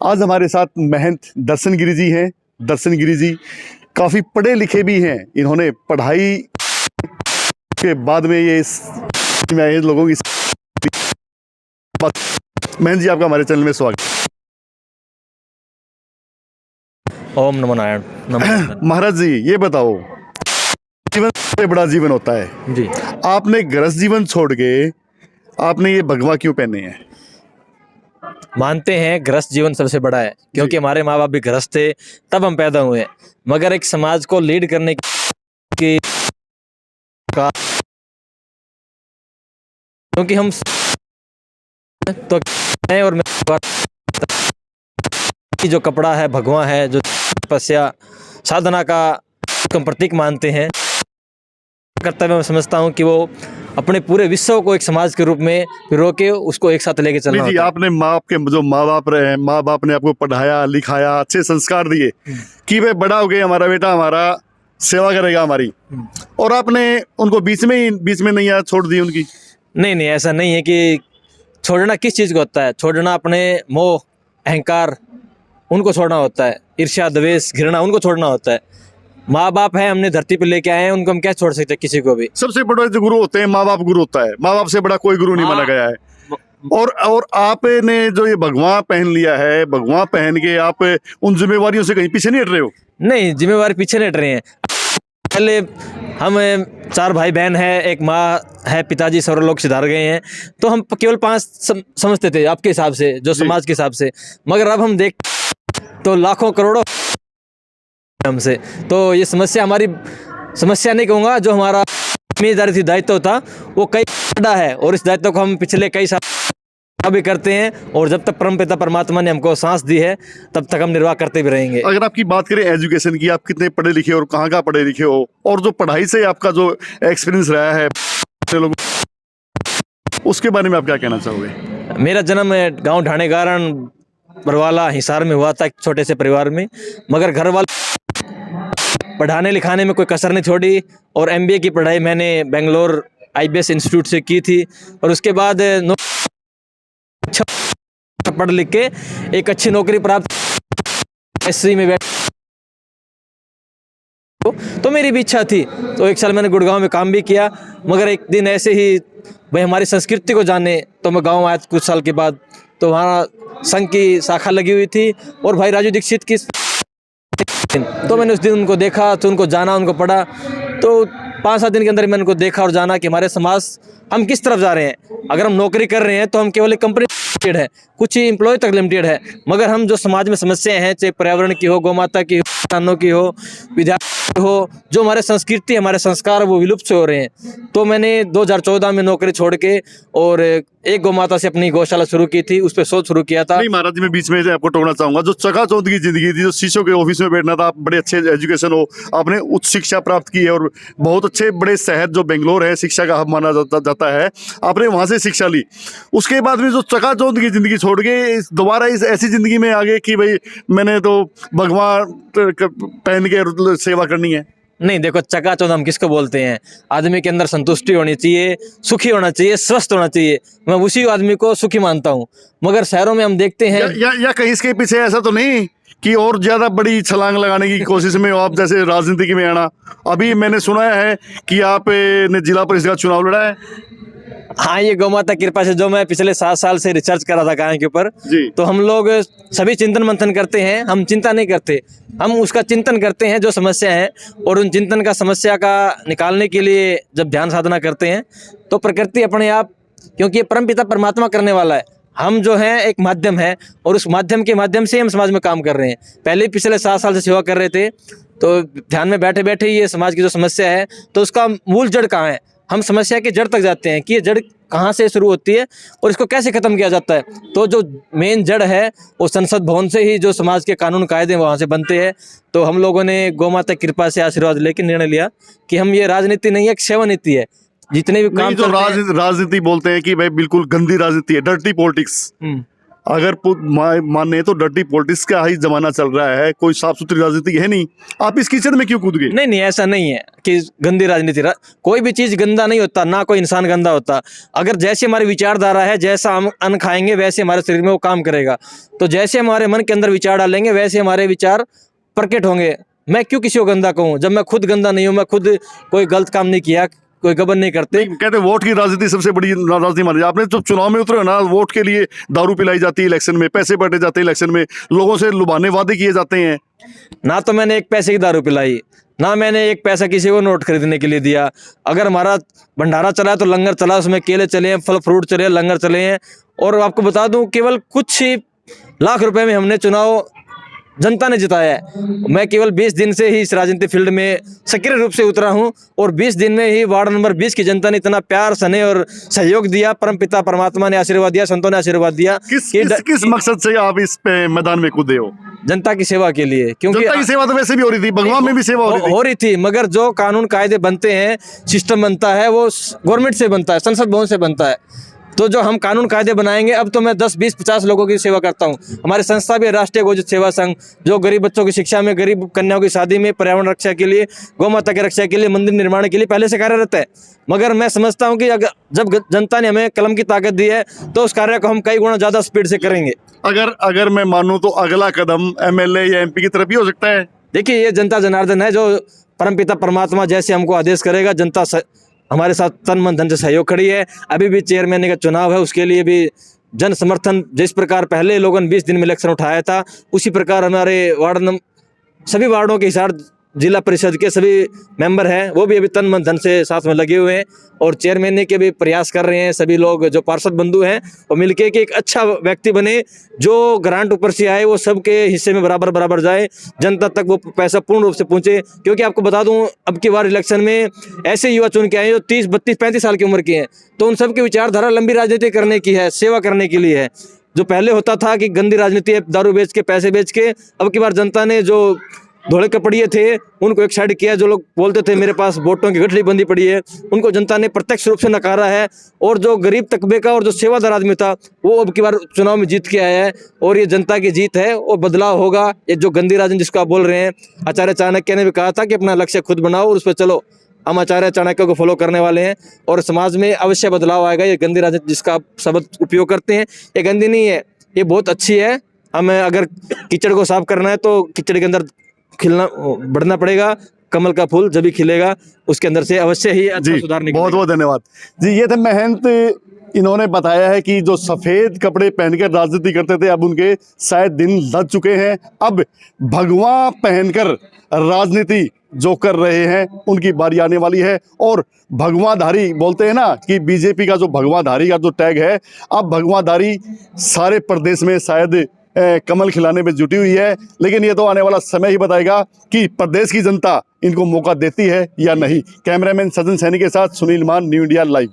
आज हमारे साथ महंत दर्शन गिरी जी हैं। दर्शन गिरी जी काफ़ी पढ़े लिखे भी हैं। इन्होंने पढ़ाई के बाद में ये लोगों की महंत जी, आपका हमारे चैनल में स्वागत। ओम नमो नारायण। नमो महाराज जी, ये बताओ, जीवन सबसे बड़ा जीवन होता है जी। आपने गृहस्थ जीवन छोड़ के आपने ये भगवा क्यों पहने हैं? मानते हैं गृहस्थ जीवन सबसे बड़ा है, क्योंकि हमारे माँ बाप भी गृहस्थ थे, तब हम पैदा हुए हैं। मगर एक समाज को लीड करने की क्योंकि हम तो हैं और जो कपड़ा है, भगवा है, जो तपस्या साधना का हम प्रतीक मानते हैं, कर्तव्य मैं समझता हूँ कि वो अपने पूरे विश्व को एक समाज के रूप में रोके, उसको एक साथ लेके चलना जी, होता है। आपने जो माँ बाप रहे हैं, माँ बाप ने आपको पढ़ाया लिखाया, अच्छे संस्कार दिए कि वे बड़ा हो गए, हमारा बेटा हमारा सेवा करेगा हमारी, और आपने उनको बीच में नहीं यार छोड़ दी उनकी। नहीं, ऐसा नहीं है कि छोड़ना किस चीज़ को होता है। छोड़ना अपने मोह, अहंकार, उनको छोड़ना होता है। ईर्ष्या, द्वेष, घृणा, उनको छोड़ना होता है। माँ बाप है, हमने धरती पे लेके आए हैं, उनको हम क्या छोड़ सकते हैं? किसी को भी। सबसे बड़ा जो गुरु होते हैं माँ बाप गुरु होता है। माँ बाप से बड़ा कोई गुरु नहीं माना गया है। और आपने जो ये भगवा पहन लिया है, भगवा पहन के आप उन जिम्मेवारियों से कहीं पीछे नहीं हट रहे हो? नहीं, जिम्मेवारी पीछे नहीं हट रहे हैं। पहले हम 4 भाई बहन है, एक माँ है, पिताजी सर्व लोग सिधार गए हैं, तो हम केवल 5 समझते थे आपके हिसाब से, जो समाज के हिसाब से। मगर अब हम देख तो लाखों करोड़ों हमसे। तो ये समस्या हमारी समस्या नहीं कहूँगा, जो हमारा जिम्मेदारी थी, दायित्व था, वो कई बड़ा है, और इस दायित्व को हम पिछले कई साल भी करते हैं, और जब तक परमपिता परमात्मा ने हमको सांस दी है तब तक हम निर्वाह करते भी रहेंगे। अगर आपकी बात करें एजुकेशन की, आप कितने पढ़े लिखे और कहाँ पढ़े लिखे हो, और जो पढ़ाई से आपका जो एक्सपीरियंस रहा है लोग, उसके बारे में आप क्या कहना चाहोगे? मेरा जन्म गांव ढाणे गारण बरवाला हिसार में हुआ था, एक छोटे से परिवार में। मगर घर वाले पढ़ाने लिखाने में कोई कसर नहीं छोड़ी, और MBA की पढ़ाई मैंने बेंगलोर IBS इंस्टीट्यूट से की थी, और उसके बाद पढ़ लिख के एक अच्छी नौकरी प्राप्त SC में बैठ, तो मेरी भी इच्छा थी। तो 1 साल मैंने गुड़गांव में काम भी किया। मगर एक दिन ऐसे ही भाई हमारी संस्कृति को जाने, तो मैं गांव आया कुछ साल के बाद। तो वहाँ संघ की शाखा लगी हुई थी, और भाई राजू दीक्षित की, तो मैंने उस दिन उनको देखा, तो उनको जाना, उनको पढ़ा। तो 5-7 दिन के अंदर मैंने उनको देखा और जाना कि हमारे समाज हम किस तरफ जा रहे हैं। अगर हम नौकरी कर रहे हैं तो हम केवल एक कंपनी लिमिटेड है, कुछ ही एम्प्लॉय तक लिमिटेड है। मगर हम जो समाज में समस्याएं हैं, चाहे पर्यावरण की हो, गौ माता की हो, किसानों की हो, विद्यार्थी हो, जो हमारे संस्कृति, हमारे संस्कार, वो विलुप्त से हो रहे हैं। तो मैंने 2014 में नौकरी छोड़ के और एक गौ माता से अपनी गौशाला शुरू की थी, उस पर शोध शुरू किया था। नहीं महाराज जी, मैं बीच में से आपको टोकना चाहूंगा। जो चकाचौंध की जिंदगी थी, जो शीशों के ऑफिस में बैठना था, आप बड़े अच्छे एजुकेशन हो, आपने उच्च शिक्षा प्राप्त की है, और बहुत अच्छे बड़े शहर जो बेंगलोर है, शिक्षा का हब माना जाता है, आपने वहां से शिक्षा ली। उसके बाद में जो चकाचौंध की जिंदगी छोड़ के दोबारा इस ऐसी जिंदगी में आ गए कि भाई मैंने तो भगवान पहन के सेवा करनी है। नहीं, देखो, चकाचौंध हम किसको बोलते हैं? आदमी के अंदर संतुष्टि होनी चाहिए, सुखी होना चाहिए, स्वस्थ होना चाहिए। मैं उसी आदमी को सुखी मानता हूँ। मगर शहरों में हम देखते हैं या कहीं इसके पीछे ऐसा तो नहीं कि और ज्यादा बड़ी छलांग लगाने की कोशिश में हो आप, जैसे राजनीति में आना? अभी मैंने सुना है कि आप ने जिला परिषद का चुनाव लड़ा है। हाँ, ये गौ माता कृपा से जो मैं पिछले 7 साल से रिसर्च कर रहा था गाय के ऊपर, तो हम लोग सभी चिंतन मंथन करते हैं। हम चिंता नहीं करते, हम उसका चिंतन करते हैं जो समस्या है, और उन चिंतन का समस्या का निकालने के लिए जब ध्यान साधना करते हैं, तो प्रकृति अपने आप, क्योंकि ये परमपिता परमात्मा करने वाला है, हम जो हैं एक माध्यम है, और उस माध्यम के माध्यम से हम समाज में काम कर रहे हैं। पहले पिछले 7 साल से सेवा कर रहे थे, तो ध्यान में बैठे बैठे ये समाज की जो समस्या है, तो उसका मूल जड़ कहाँ है, हम समस्या की जड़ तक जाते हैं कि ये जड़ कहाँ से शुरू होती है और इसको कैसे खत्म किया जाता है। तो जो मेन जड़ है वो संसद भवन से ही जो समाज के कानून कायदे वहाँ से बनते हैं। तो हम लोगों ने गौ माता की कृपा से आशीर्वाद लेकर निर्णय लिया कि हम ये राजनीति नहीं है, एक सेवा नीति है। जितने भी काम जो राजनीति बोलते हैं कि भाई बिल्कुल गंदी राजनीति है, डर्टी पॉलिटिक्स, अगर माने तो डर्टी पॉलिटिक्स का ही जमाना चल रहा है, कोई साफ सुथरी राजनीति है नहीं, आप इस कीचड़ में क्यों कूद गए? नहीं नहीं, ऐसा नहीं है कि गंदी राजनीति कोई भी चीज गंदा नहीं होता, ना कोई इंसान गंदा होता। अगर जैसे हमारी विचारधारा है, जैसा हम अन्न खाएंगे वैसे हमारे शरीर में वो काम करेगा। तो जैसे हमारे मन के अंदर विचार डालेंगे वैसे हमारे विचार प्रकट होंगे। मैं क्यों किसी को गंदा कहूँ जब मैं खुद गंदा नहीं हूँ, मैं खुद कोई गलत काम नहीं किया, कोई गबन नहीं करते। कहते वोट की राजनीति सबसे बड़ी राजनीति मानी। आपने जब चुनाव में उतरे ना, वोट के लिए दारू पिलाई जाती है इलेक्शन में, पैसे बांटे जाते हैं इलेक्शन में, लोगों से लुभाने वादे किए जाते हैं। ना तो मैंने एक पैसे की दारू पिलाई, ना मैंने एक पैसा किसी को नोट खरीदने के लिए दिया। अगर हमारा भंडारा चला है तो लंगर चला, उसमें केले चले हैं, फल फ्रूट चले हैं, लंगर चले हैं। और आपको बता दूं केवल कुछ ही लाख रुपए में हमने चुनाव जनता ने जिताया है। मैं केवल 20 दिन से ही इस राजनीति फील्ड में सक्रिय रूप से उतरा हूं और 20 दिन में ही वार्ड नंबर 20 की जनता ने इतना प्यार स्नेह और सहयोग दिया। परमपिता परमात्मा ने आशीर्वाद दिया, संतों ने आशीर्वाद दिया। किस मकसद से आप इस पे मैदान में कूदे हो? जनता की सेवा के लिए, क्योंकि जनता की सेवा तो वैसे भी हो रही थी, भगवान में भी सेवा हो रही थी। मगर जो कानून कायदे बनते हैं, सिस्टम बनता है, वो गवर्नमेंट से बनता है, संसद भवन से बनता है। तो जो हम कानून कायदे बनाएंगे, अब तो मैं 10, 20, 50 लोगों की सेवा करता हूँ। हमारी संस्था भी है राष्ट्रीय गोजित सेवा संघ, जो गरीब बच्चों की शिक्षा में, गरीब कन्याओं की शादी में, पर्यावरण रक्षा के लिए, गौ माता की रक्षा के लिए, मंदिर निर्माण के लिए पहले से कार्यरत है। मगर मैं समझता हूँ कि अगर जब जनता ने हमें कलम की ताकत दी है तो उस कार्य को हम कई गुना ज़्यादा स्पीड से करेंगे। अगर मैं मानूँ तो अगला कदम एमएलए या एमपी की तरफ ही हो सकता है। देखिए, ये जनता जनार्दन है, जो परमपिता परमात्मा जैसे हमको आदेश करेगा, जनता हमारे साथ तन मन धन से सहयोग खड़ी है। अभी भी चेयरमैन का चुनाव है, उसके लिए भी जन समर्थन, जिस प्रकार पहले लोगों ने 20 दिन में इलेक्शन उठाया था, उसी प्रकार हमारे सभी वार्डों के हिसाब जिला परिषद के सभी मेंबर हैं, वो भी अभी तन मन धन से साथ में लगे हुए हैं और चेयरमैन के भी प्रयास कर रहे हैं। सभी लोग जो पार्षद बंधु हैं वो मिलके कि एक अच्छा व्यक्ति बने, जो ग्रांट ऊपर से आए वो सबके हिस्से में बराबर बराबर जाए, जनता तक वो पैसा पूर्ण रूप से पहुंचे। क्योंकि आपको बता दूं, अब की बार इलेक्शन में ऐसे युवा चुन के आए जो 30, 32, 35 साल की उम्र के हैं, तो उन सबकी विचारधारा लंबी राजनीति करने की है, सेवा करने के लिए है। जो पहले होता था कि गंदी राजनीति है, दारू बेच के, पैसे बेच के, अब की बार जनता ने जो धोले कपड़िए थे उनको एक साइड किया। जो लोग बोलते थे मेरे पास वोटों की गठरी बंदी पड़ी है, उनको जनता ने प्रत्यक्ष रूप से नकारा है। और जो गरीब तकबे का और जो सेवादार आदमी था वो अब की बार चुनाव में जीत के आया है और ये जनता की जीत है और बदलाव होगा। ये जो गंदी राजनीति जिसको आप बोल रहे हैं, आचार्य चाणक्य ने भी कहा था कि अपना लक्ष्य खुद बनाओ और उस पर चलो। हम आचार्य चाणक्य को फॉलो करने वाले हैं और समाज में अवश्य बदलाव आएगा। ये गंदी राजनीति जिसका आप शब्द उपयोग करते हैं, ये गंदी नहीं है, ये बहुत अच्छी है। हमें अगर कीचड़ को साफ करना है तो कीचड़ के अंदर बढ़ना पड़ेगा। कमल का फूल जब भी खिलेगा उसके अंदर से अवश्य ही अच्छा सुधार निकलेगा। बहुत बहुत धन्यवाद जी। ये थे महंत, इन्होंने बताया है कि जो सफेद कपड़े पहनकर राजनीति करते थे अब उनके शायद दिन लग चुके हैं। अब भगवा पहनकर राजनीति जो कर रहे हैं उनकी बारी आने वाली है। और भगवाधारी बोलते हैं ना कि बीजेपी का जो भगवाधारी का जो टैग है, अब भगवाधारी सारे प्रदेश में शायद कमल खिलाने में जुटी हुई है। लेकिन ये तो आने वाला समय ही बताएगा कि प्रदेश की जनता इनको मौका देती है या नहीं। कैमरामैन सजन सैनी के साथ सुनील मान, न्यू इंडिया लाइव।